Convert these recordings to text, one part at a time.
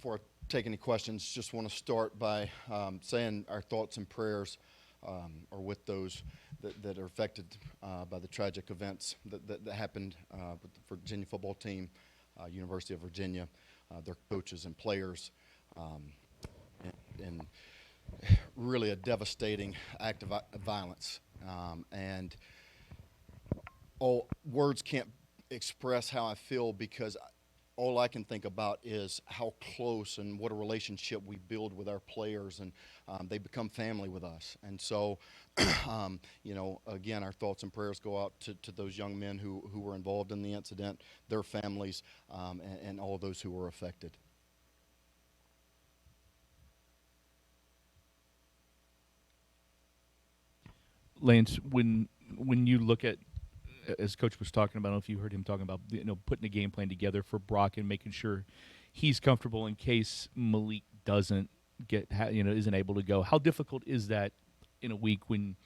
before I take any questions, just want to start by saying our thoughts and prayers are with those that are affected by the tragic events that happened with the Virginia football team, University of Virginia, their coaches and players, and really a devastating act of violence. And all words can't express how I feel, because all I can think about is how close and what a relationship we build with our players, and they become family with us. And so, again, our thoughts and prayers go out to those young men who were involved in the incident, their families, and all those who were affected. Lance, when you look at, as Coach was talking about, I don't know if you heard him talking about, putting a game plan together for Brock and making sure he's comfortable in case Malik doesn't isn't able to go. How difficult is that in a week when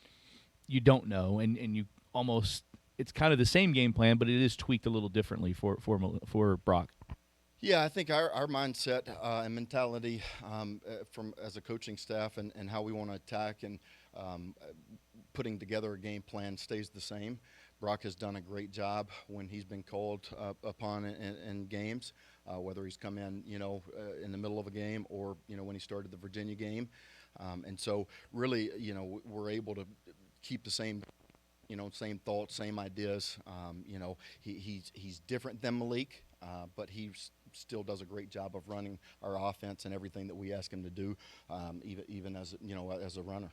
you don't know, and you almost, it's kind of the same game plan, but it is tweaked a little differently for Brock? Yeah, I think our mindset and mentality from as a coaching staff and how we want to attack and putting together a game plan stays the same. Brock has done a great job when he's been called upon in games, whether he's come in, in the middle of a game or, when he started the Virginia game. And so really, we're able to keep the same, same thoughts, same ideas. He's different than Malik, but he still does a great job of running our offense and everything that we ask him to do, even as, as a runner.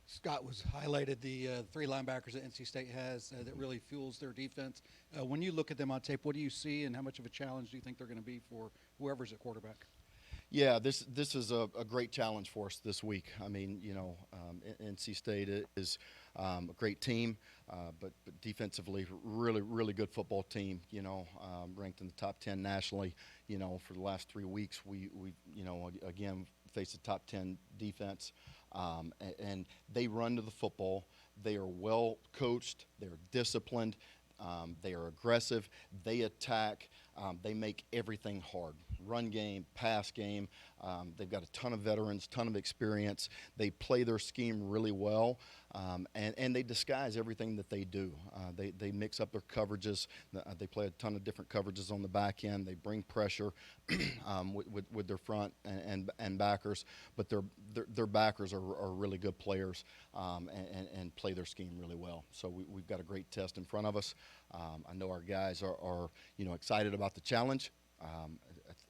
Scott was highlighted the three linebackers that NC State has that really fuels their defense. When you look at them on tape, what do you see, and how much of a challenge do you think they're going to be for whoever's at quarterback? Yeah, this is a great challenge for us this week. I mean, NC State is a great team, but defensively, really good football team. Ranked in the top 10 nationally. For the last 3 weeks, we again faced a top 10 defense. And they run to the football. They are well coached. They're disciplined. They are aggressive. They attack. They make everything hard. Run game, pass game. They've got a ton of veterans, ton of experience. They play their scheme really well, and they disguise everything that they do. They mix up their coverages. They play a ton of different coverages on the back end. They bring pressure with their front and backers, but their backers are really good players and play their scheme really well. So we've got a great test in front of us. I know our guys are excited about the challenge.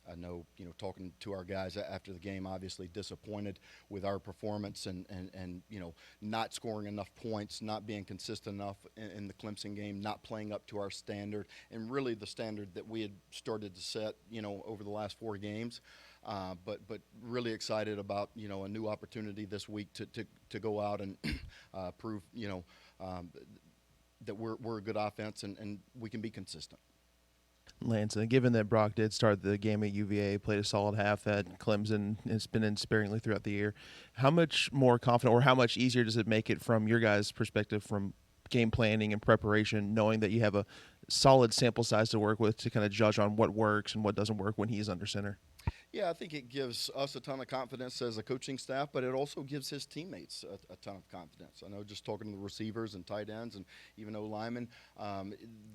I know, talking to our guys after the game, obviously disappointed with our performance and not scoring enough points, not being consistent enough in the Clemson game, not playing up to our standard, and really the standard that we had started to set, over the last 4 games. But really excited about, a new opportunity this week to go out and prove, that we're a good offense and we can be consistent. Lance, given that Brock did start the game at UVA, played a solid half at Clemson, it's been in sparingly throughout the year, how much more confident or how much easier does it make it from your guys' perspective from game planning and preparation, knowing that you have a solid sample size to work with to kind of judge on what works and what doesn't work when he's under center? Yeah, I think it gives us a ton of confidence as a coaching staff, but it also gives his teammates a ton of confidence. I know just talking to the receivers and tight ends and even O-linemen,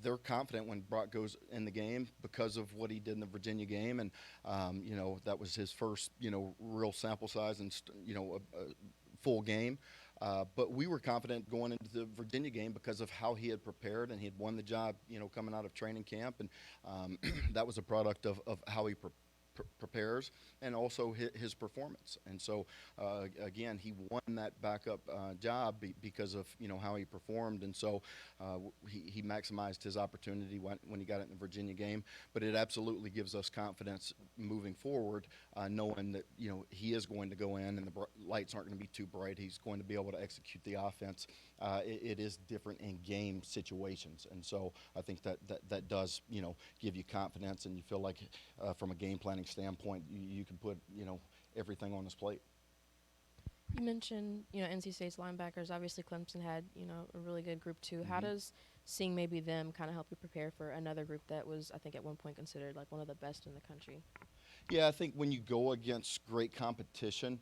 they're confident when Brock goes in the game because of what he did in the Virginia game. And, that was his first, real sample size and, a full game. But we were confident going into the Virginia game because of how he had prepared, and he had won the job, coming out of training camp. And that was a product of how he prepares and also his performance. And so again, he won that backup job because of how he performed. And so he maximized his opportunity when he got it in the Virginia game. But it absolutely gives us confidence moving forward, knowing that he is going to go in and the lights aren't going to be too bright. He's going to be able to execute the offense. It is different in game situations, and so I think that does give you confidence, and you feel like from a game planning standpoint you can put everything on his plate. You mentioned NC State's linebackers. Obviously Clemson had a really good group too. How does seeing maybe them kind of help you prepare for another group that was, I think, at one point considered like one of the best in the country. Yeah, I think when you go against great competition,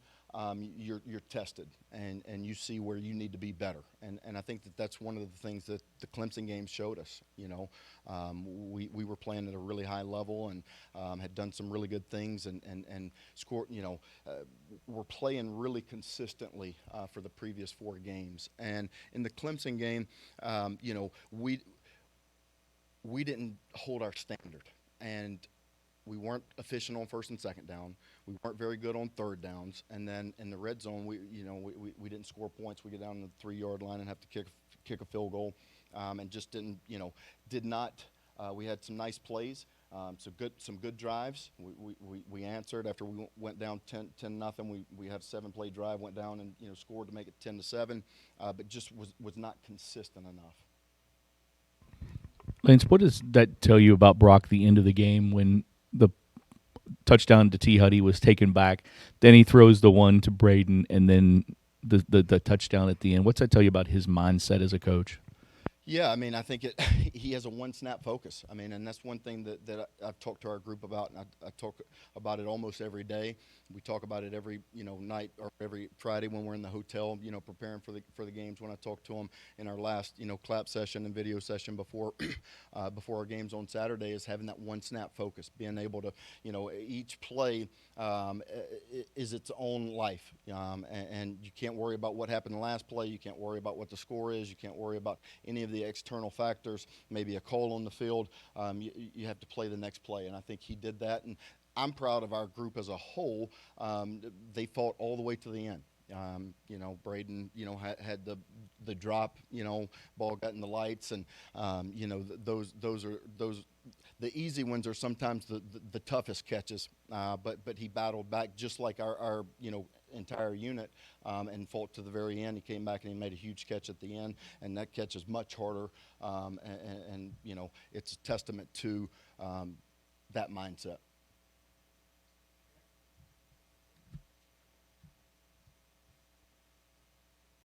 you're tested and you see where you need to be better. And I think that's one of the things that the Clemson game showed us. We were playing at a really high level and had done some really good things and scored. We're playing really consistently for the previous 4 games. And in the Clemson game, we didn't hold our standard. And we weren't efficient on first and second down. We weren't very good on third downs, and then in the red zone, we didn't score points. We get down to the 3-yard line and have to kick a field goal, and just did not. We had some nice plays, some good drives. We answered after we went down 10-0. We had a 7-play drive, went down and scored to make it 10-7, but just was not consistent enough. Lance, what does that tell you about Brock the end of the game when the touchdown to T. Huddy was taken back? Then he throws the one to Braden, and then the touchdown at the end. What's that tell you about his mindset as a coach? Yeah, I mean, I think he has a one-snap focus. I mean, and that's one thing that I've talked to our group about, and I talk about it almost every day. We talk about it every night or every Friday when we're in the hotel, preparing for the games. When I talk to them in our last clap session and video session before our games on Saturday, is having that one-snap focus, being able to each play is its own life, and you can't worry about what happened in the last play. You can't worry about what the score is. You can't worry about any of the external factors, maybe a call on the field. You have to play the next play, and I think he did that. And I'm proud of our group as a whole. They fought all the way to the end. Braden, had the drop, ball got in the lights, and those the easy ones are sometimes the toughest catches. But he battled back just like our entire unit, and fought to the very end. He came back and he made a huge catch at the end, and that catch is much harder. And it's a testament to that mindset.